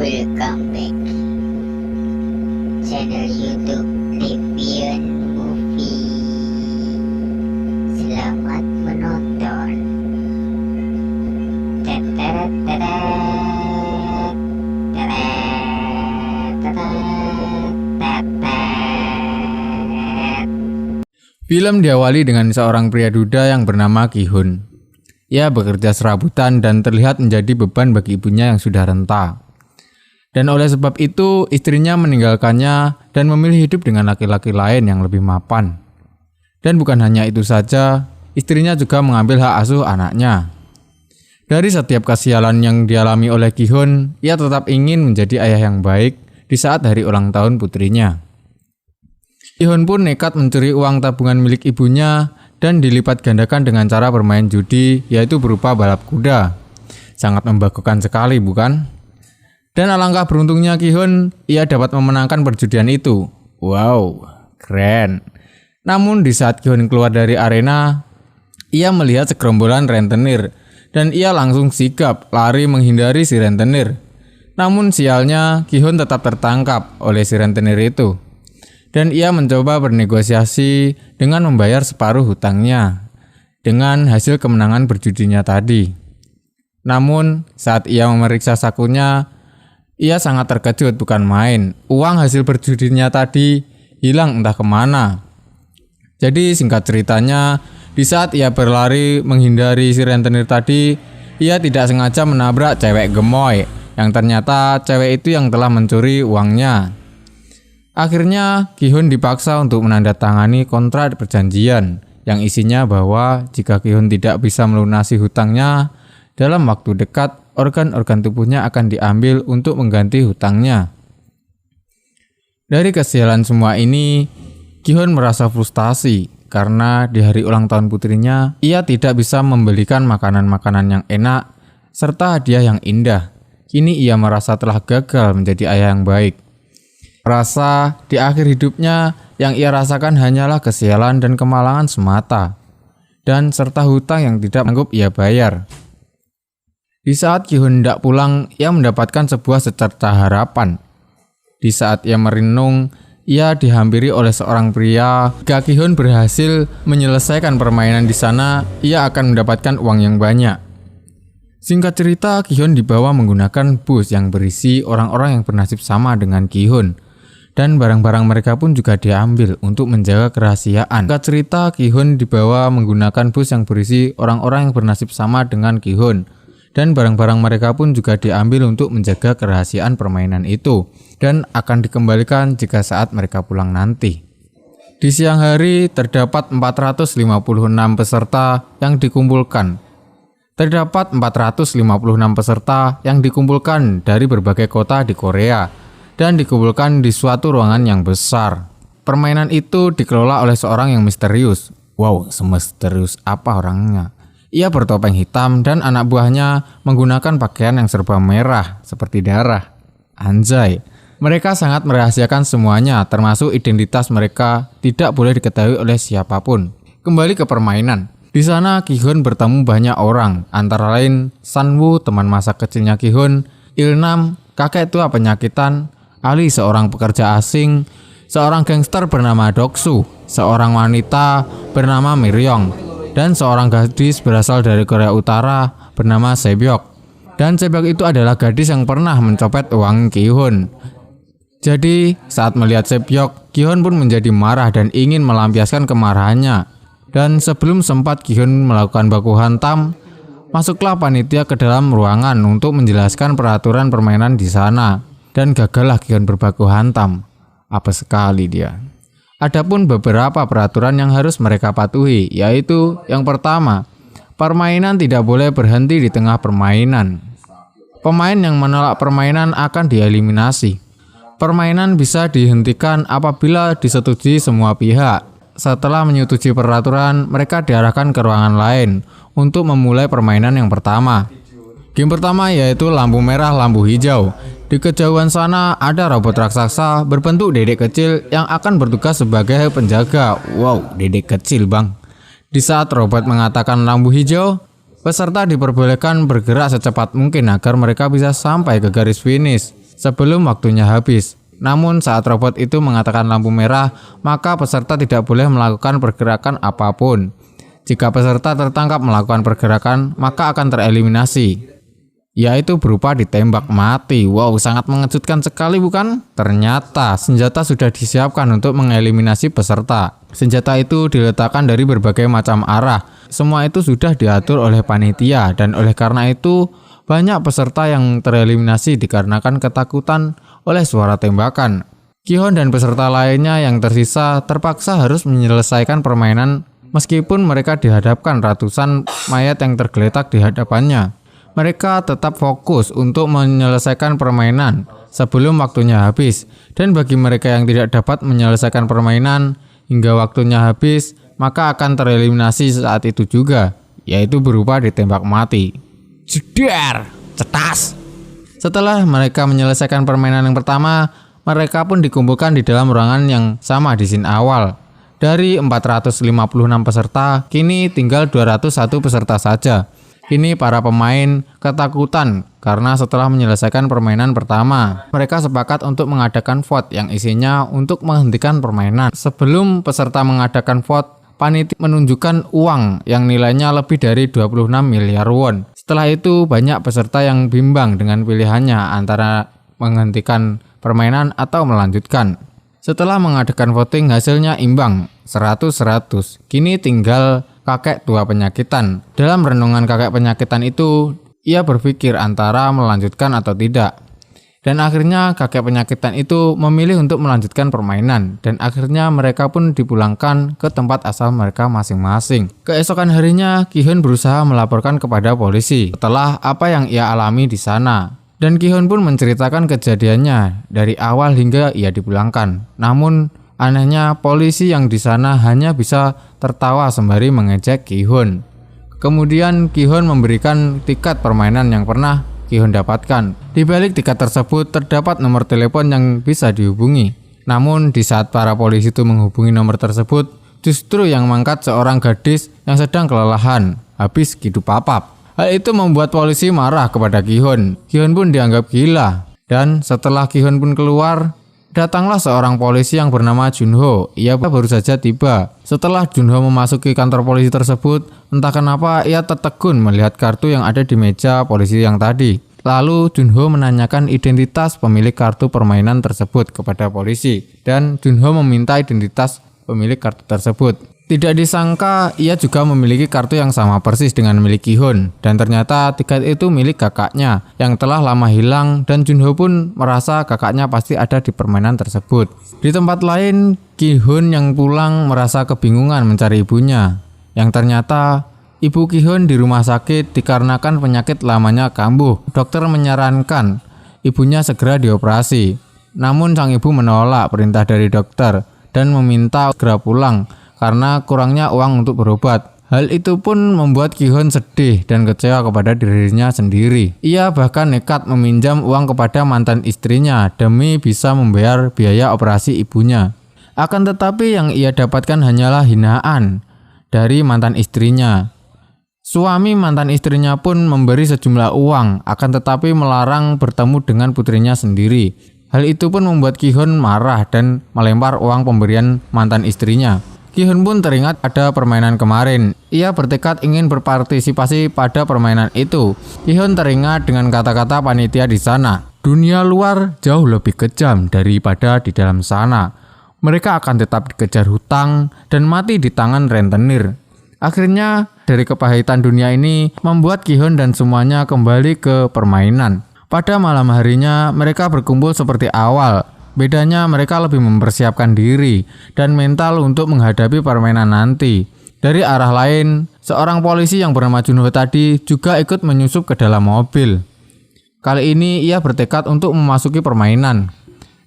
Welcome back channel YouTube Review Movie. Selamat menonton. Film diawali dengan seorang pria duda yang bernama Ki-hun. Ia bekerja serabutan dan terlihat menjadi beban bagi ibunya yang sudah renta. Dan oleh sebab itu, istrinya meninggalkannya dan memilih hidup dengan laki-laki lain yang lebih mapan. Dan bukan hanya itu saja, istrinya juga mengambil hak asuh anaknya. Dari setiap kesialan yang dialami oleh Ki-hun, ia tetap ingin menjadi ayah yang baik di saat hari ulang tahun putrinya. Ki-hun pun nekat mencuri uang tabungan milik ibunya dan dilipat gandakan dengan cara bermain judi, yaitu berupa balap kuda. Sangat membanggakan sekali, bukan? Dan alangkah beruntungnya Ki-hun, ia dapat memenangkan perjudian itu. Wow, keren. Namun di saat Ki-hun keluar dari arena, ia melihat segerombolan rentenir dan ia langsung sigap lari menghindari si rentenir. Namun sialnya Ki-hun tetap tertangkap oleh si rentenir itu. Dan ia mencoba bernegosiasi dengan membayar separuh hutangnya dengan hasil kemenangan berjudinya tadi. Namun saat ia memeriksa sakunya, ia sangat terkejut bukan main. Uang hasil berjudinya tadi hilang entah kemana. Jadi singkat ceritanya, di saat ia berlari menghindari si rentenir tadi, ia tidak sengaja menabrak cewek gemoy yang ternyata cewek itu yang telah mencuri uangnya. Akhirnya Ki-hun dipaksa untuk menandatangani kontrak perjanjian yang isinya bahwa jika Ki-hun tidak bisa melunasi hutangnya dalam waktu dekat, organ-organ tubuhnya akan diambil untuk mengganti hutangnya. Dari kesialan semua ini, Ki-hun merasa frustasi karena di hari ulang tahun putrinya, ia tidak bisa membelikan makanan-makanan yang enak serta hadiah yang indah. Kini ia merasa telah gagal menjadi ayah yang baik. Rasa di akhir hidupnya yang ia rasakan hanyalah kesialan dan kemalangan semata, dan serta hutang yang tidak sanggup ia bayar. Di saat Ki-hun hendak pulang, ia mendapatkan sebuah secerca harapan. Di saat ia merenung, ia dihampiri oleh seorang pria. Jika Ki-hun berhasil menyelesaikan permainan di sana, ia akan mendapatkan uang yang banyak. Singkat cerita, Ki-hun dibawa menggunakan bus yang berisi orang-orang yang bernasib sama dengan Ki-hun. Dan barang-barang mereka pun juga diambil untuk menjaga kerahasiaan. Singkat cerita, Ki-hun dibawa menggunakan bus yang berisi orang-orang yang bernasib sama dengan Ki-hun. Dan barang-barang mereka pun juga diambil untuk menjaga kerahasiaan permainan itu dan akan dikembalikan jika saat mereka pulang nanti. Di siang hari terdapat 456 peserta yang dikumpulkan. Terdapat 456 peserta yang dikumpulkan dari berbagai kota di Korea dan dikumpulkan di suatu ruangan yang besar. Permainan itu dikelola oleh seorang yang misterius. Wow, semisterius apa orangnya? Ia bertopeng hitam dan anak buahnya menggunakan pakaian yang serba merah seperti darah. Anjay, mereka sangat merahasiakan semuanya, termasuk identitas mereka tidak boleh diketahui oleh siapapun. Kembali ke permainan. Di sana Ki-hun bertemu banyak orang, antara lain Sanwoo, teman masa kecilnya Ki-hun, Ilnam, kakek tua penyakitan, Ali, seorang pekerja asing, seorang gangster bernama Doksu, seorang wanita bernama Miryong, dan seorang gadis berasal dari Korea Utara bernama Sebyok. Dan Sebyok itu adalah gadis yang pernah mencopet uang Ki-hun. Jadi saat melihat Sebyok, Ki-hun pun menjadi marah dan ingin melampiaskan kemarahannya. Dan sebelum sempat Ki-hun melakukan baku hantam, masuklah panitia ke dalam ruangan untuk menjelaskan peraturan permainan di sana. Dan gagallah Ki-hun berbaku hantam. Apa sekali dia. Adapun beberapa peraturan yang harus mereka patuhi, yaitu yang pertama, permainan tidak boleh berhenti di tengah permainan. Pemain yang menolak permainan akan dieliminasi. Permainan bisa dihentikan apabila disetujui semua pihak. Setelah menyetujui peraturan, mereka diarahkan ke ruangan lain untuk memulai permainan yang pertama. Game pertama yaitu lampu merah, lampu hijau. Di kejauhan sana ada robot raksasa berbentuk dedek kecil yang akan bertugas sebagai penjaga. Wow, dedek kecil bang. Di saat robot mengatakan lampu hijau, peserta diperbolehkan bergerak secepat mungkin agar mereka bisa sampai ke garis finish. sebelum waktunya habis. Namun saat robot itu mengatakan lampu merah, maka peserta tidak boleh melakukan pergerakan apapun. Jika peserta tertangkap melakukan pergerakan, maka akan tereliminasi, yaitu berupa ditembak mati. Wow, sangat mengejutkan sekali bukan? Ternyata senjata sudah disiapkan untuk mengeliminasi peserta. Senjata itu diletakkan dari berbagai macam arah. Semua itu sudah diatur oleh panitia, dan oleh karena itu banyak peserta yang tereliminasi dikarenakan ketakutan oleh suara tembakan. Gi-hun dan peserta lainnya yang tersisa terpaksa harus menyelesaikan permainan meskipun mereka dihadapkan ratusan mayat yang tergeletak di hadapannya. Mereka tetap fokus untuk menyelesaikan permainan sebelum waktunya habis, dan bagi mereka yang tidak dapat menyelesaikan permainan hingga waktunya habis, maka akan tereliminasi saat itu juga, yaitu berupa ditembak mati. Jedar, cetas. Setelah mereka menyelesaikan permainan yang pertama, mereka pun dikumpulkan di dalam ruangan yang sama di scene awal. Dari 456 peserta, kini tinggal 201 peserta saja. Kini para pemain ketakutan karena setelah menyelesaikan permainan pertama, mereka sepakat untuk mengadakan vote yang isinya untuk menghentikan permainan. Sebelum peserta mengadakan vote, panitia menunjukkan uang yang nilainya lebih dari 26 miliar won. Setelah itu banyak peserta yang bimbang dengan pilihannya antara menghentikan permainan atau melanjutkan. Setelah mengadakan voting, hasilnya imbang 100-100. Kini tinggal kakek tua penyakitan. Dalam renungan kakek penyakitan itu, ia berpikir antara melanjutkan atau tidak. Dan akhirnya kakek penyakitan itu memilih untuk melanjutkan permainan, dan akhirnya mereka pun dipulangkan ke tempat asal mereka masing-masing. Keesokan harinya, Gi-hun berusaha melaporkan kepada polisi setelah apa yang ia alami di sana. Dan Gi-hun pun menceritakan kejadiannya dari awal hingga ia dipulangkan. Namun anehnya polisi yang di sana hanya bisa tertawa sembari mengejek Gi-hun. Kemudian Gi-hun memberikan tiket permainan yang pernah Gi-hun dapatkan. Di balik tiket tersebut terdapat nomor telepon yang bisa dihubungi. Namun di saat para polisi itu menghubungi nomor tersebut, justru yang mengangkat seorang gadis yang sedang kelelahan, habis hidup papap. Hal itu membuat polisi marah kepada Gi-hun. Gi-hun pun dianggap gila. Dan setelah Gi-hun pun keluar, datanglah seorang polisi yang bernama Junho. Ia baru saja tiba. Setelah Junho memasuki kantor polisi tersebut, entah kenapa ia tertegun melihat kartu yang ada di meja polisi yang tadi. Lalu Junho menanyakan identitas pemilik kartu permainan tersebut kepada polisi, dan Junho meminta identitas pemilik kartu tersebut. Tidak disangka ia juga memiliki kartu yang sama persis dengan milik Gi-hun, dan ternyata tiket itu milik kakaknya yang telah lama hilang, dan Junho pun merasa kakaknya pasti ada di permainan tersebut. Di tempat lain, Gi-hun yang pulang merasa kebingungan mencari ibunya, yang ternyata ibu Gi-hun di rumah sakit dikarenakan penyakit lamanya kambuh. Dokter menyarankan ibunya segera dioperasi, namun sang ibu menolak perintah dari dokter dan meminta segera pulang karena kurangnya uang untuk berobat. Hal itu pun membuat Gi-hun sedih dan kecewa kepada dirinya sendiri. Ia bahkan nekat meminjam uang kepada mantan istrinya demi bisa membayar biaya operasi ibunya. Akan tetapi yang ia dapatkan hanyalah hinaan dari mantan istrinya. Suami mantan istrinya pun memberi sejumlah uang, akan tetapi melarang bertemu dengan putrinya sendiri. Hal itu pun membuat Gi-hun marah dan melempar uang pemberian mantan istrinya. Gi-hun pun teringat ada permainan kemarin. Ia bertekad ingin berpartisipasi pada permainan itu. Gi-hun teringat dengan kata-kata panitia di sana. Dunia luar jauh lebih kejam daripada di dalam sana. Mereka akan tetap dikejar hutang dan mati di tangan rentenir. Akhirnya dari kepahitan dunia ini membuat Gi-hun dan semuanya kembali ke permainan. Pada malam harinya mereka berkumpul seperti awal. Bedanya mereka lebih mempersiapkan diri dan mental untuk menghadapi permainan nanti. Dari arah lain, seorang polisi yang bernama Junho tadi juga ikut menyusup ke dalam mobil. Kali ini ia bertekad untuk memasuki permainan.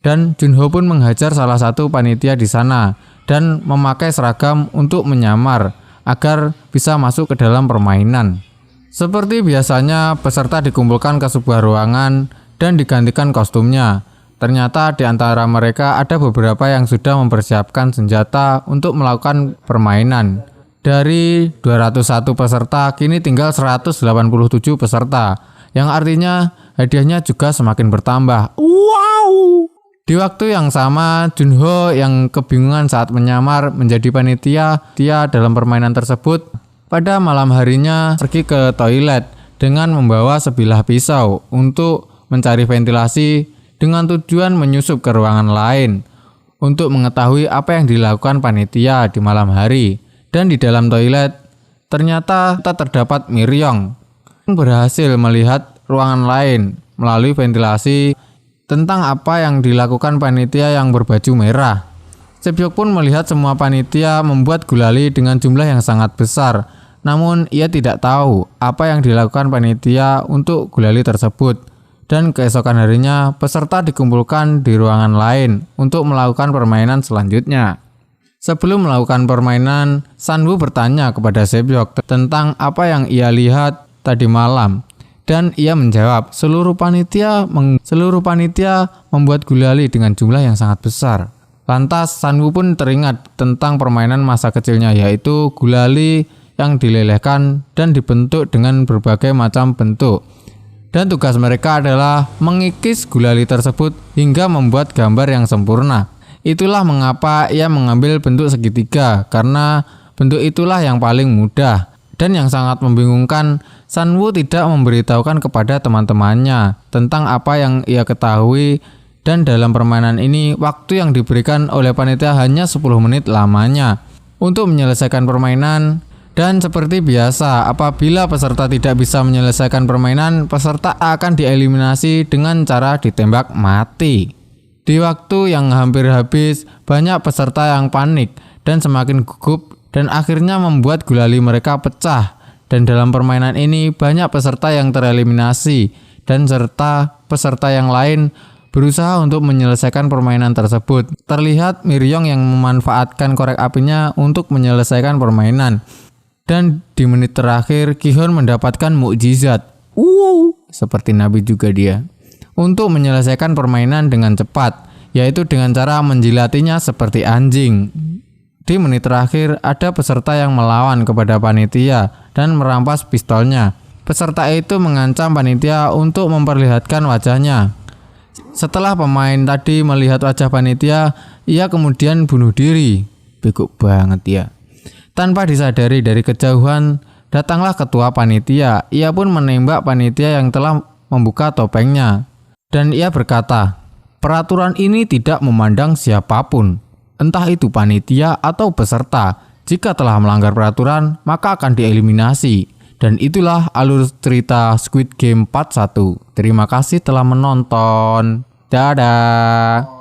Dan Junho pun menghajar salah satu panitia di sana dan memakai seragam untuk menyamar agar bisa masuk ke dalam permainan. Seperti biasanya, peserta dikumpulkan ke sebuah ruangan dan digantikan kostumnya. Ternyata di antara mereka ada beberapa yang sudah mempersiapkan senjata untuk melakukan permainan. Dari 201 peserta, kini tinggal 187 peserta, yang artinya hadiahnya juga semakin bertambah. Wow! Di waktu yang sama, Junho yang kebingungan saat menyamar menjadi panitia dalam permainan tersebut, pada malam harinya pergi ke toilet dengan membawa sebilah pisau untuk mencari ventilasi dengan tujuan menyusup ke ruangan lain untuk mengetahui apa yang dilakukan panitia di malam hari. Dan di dalam toilet ternyata tak terdapat Miryong. Berhasil melihat ruangan lain melalui ventilasi tentang apa yang dilakukan panitia yang berbaju merah. Sebyok pun melihat semua panitia membuat gulali dengan jumlah yang sangat besar. Namun ia tidak tahu apa yang dilakukan panitia untuk gulali tersebut. Dan keesokan harinya peserta dikumpulkan di ruangan lain untuk melakukan permainan selanjutnya. Sebelum melakukan permainan, Sanwoo bertanya kepada Sebyok tentang apa yang ia lihat tadi malam. Dan ia menjawab, seluruh panitia membuat gulali dengan jumlah yang sangat besar. Lantas Sanwoo pun teringat tentang permainan masa kecilnya, yaitu gulali yang dilelehkan dan dibentuk dengan berbagai macam bentuk. Dan tugas mereka adalah mengikis gulali tersebut hingga membuat gambar yang sempurna. Itulah mengapa ia mengambil bentuk segitiga, karena bentuk itulah yang paling mudah. Dan yang sangat membingungkan, Sanwoo tidak memberitahukan kepada teman-temannya tentang apa yang ia ketahui, dan dalam permainan ini waktu yang diberikan oleh panitia hanya 10 menit lamanya untuk menyelesaikan permainan. Dan seperti biasa, apabila peserta tidak bisa menyelesaikan permainan, peserta akan dieliminasi dengan cara ditembak mati. Di waktu yang hampir habis, banyak peserta yang panik dan semakin gugup dan akhirnya membuat gulali mereka pecah. Dan dalam permainan ini banyak peserta yang tereliminasi dan serta peserta yang lain berusaha untuk menyelesaikan permainan tersebut. Terlihat Miryong yang memanfaatkan korek apinya untuk menyelesaikan permainan. Dan di menit terakhir Gi-hun mendapatkan mukjizat. Seperti nabi juga dia. Untuk menyelesaikan permainan dengan cepat, yaitu dengan cara menjilatinya seperti anjing. Di menit terakhir, ada peserta yang melawan kepada panitia dan merampas pistolnya. Peserta itu mengancam panitia untuk memperlihatkan wajahnya. Setelah pemain tadi melihat wajah panitia, ia kemudian bunuh diri. Bego banget ya. Tanpa disadari dari kejauhan, datanglah ketua panitia. Ia pun menembak panitia yang telah membuka topengnya. Dan ia berkata, peraturan ini tidak memandang siapapun, entah itu panitia atau peserta. Jika telah melanggar peraturan, maka akan dieliminasi. Dan itulah alur cerita Squid Game Part 1. Terima kasih telah menonton. Dadah.